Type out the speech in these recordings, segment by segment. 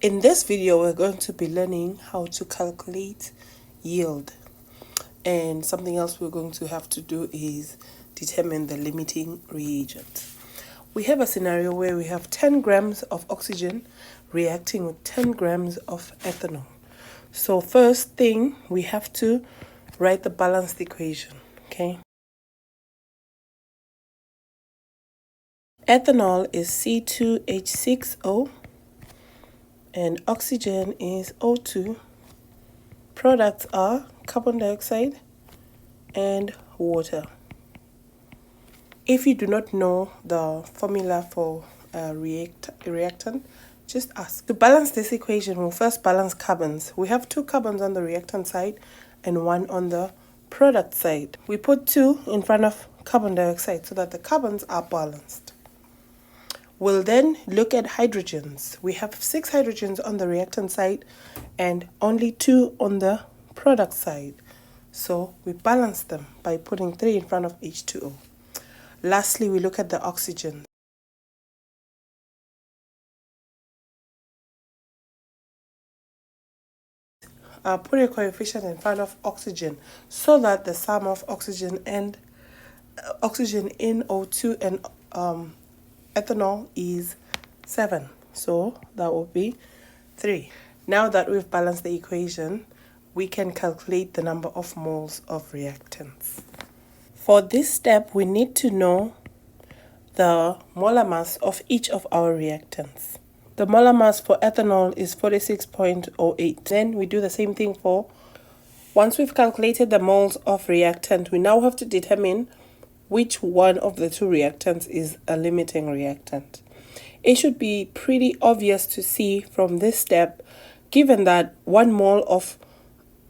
In this video, we're going to be learning how to calculate yield. And something else we're going to have to do is determine the limiting reagent. We have a scenario where we have 10 grams of oxygen reacting with 10 grams of ethanol. So first thing, we have to write the balanced equation, okay? Ethanol is C2H6O and oxygen is O2. Products are carbon dioxide and water. If you do not know the formula for reactant, just ask. To balance this equation, we'll first balance carbons. We have 2 carbons on the reactant side and 1 on the product side. We put 2 in front of carbon dioxide so that the carbons are balanced. We'll then look at hydrogens. We have 6 hydrogens on the reactant side and only 2 on the product side. So we balance them by putting 3 in front of H2O. Lastly, we look at the oxygen. Put a coefficient in front of oxygen so that the sum of oxygen and oxygen in O2 and ethanol is 7. So that will be 3. Now that we've balanced the equation, we can calculate the number of moles of reactants. For this step, we need to know the molar mass of each of our reactants. The molar mass for ethanol is 46.08. Then we do the same thing once we've calculated the moles of reactant, we now have to determine which one of the 2 reactants is a limiting reactant. It should be pretty obvious to see from this step, given that 1 mole of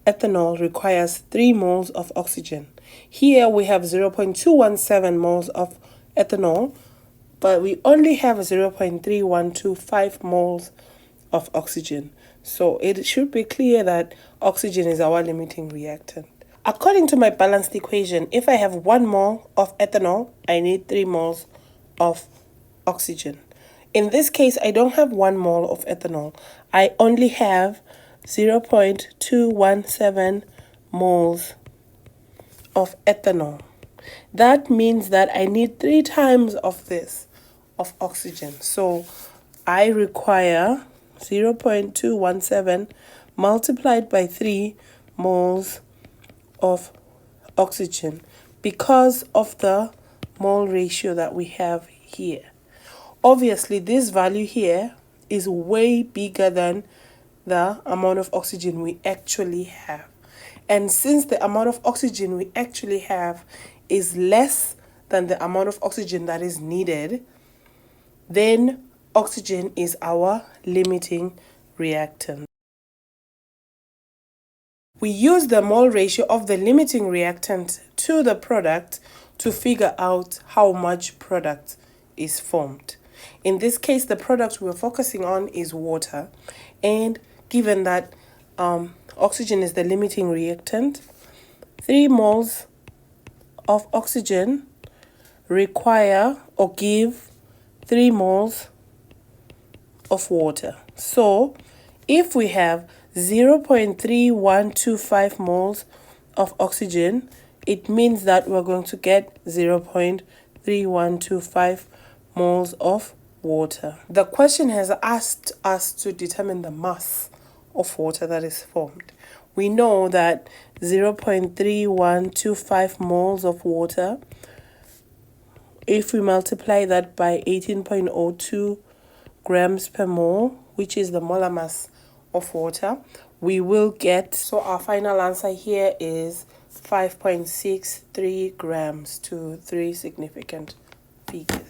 ethanol requires 3 moles of oxygen. Here we have 0.217 moles of ethanol, but we only have 0.3125 moles of oxygen. So it should be clear that oxygen is our limiting reactant. According to my balanced equation, if I have 1 mole of ethanol, I need 3 moles of oxygen. In this case, I don't have 1 mole of ethanol. I only have 0.217 moles of ethanol. That means that I need 3 times of this, of oxygen. So I require 0.217 multiplied by 3 moles of oxygen because of the mole ratio that we have here. Obviously, this value here is way bigger than the amount of oxygen we actually have. And since the amount of oxygen we actually have is less than the amount of oxygen that is needed, then oxygen is our limiting reactant. We use the mole ratio of the limiting reactant to the product to figure out how much product is formed. In this case, the product we're focusing on is water. And given that oxygen is the limiting reactant, 3 moles of oxygen require or give 3 moles of water. So if we have 0.3125 moles of oxygen, it means that we're going to get 0.3125 moles of water. The question has asked us to determine the mass of water that is formed. We know that 0.3125 moles of water, if we multiply that by 18.02 grams per mole, which is the molar mass of water, we will get, so our final answer here is 5.63 grams to 3 significant figures.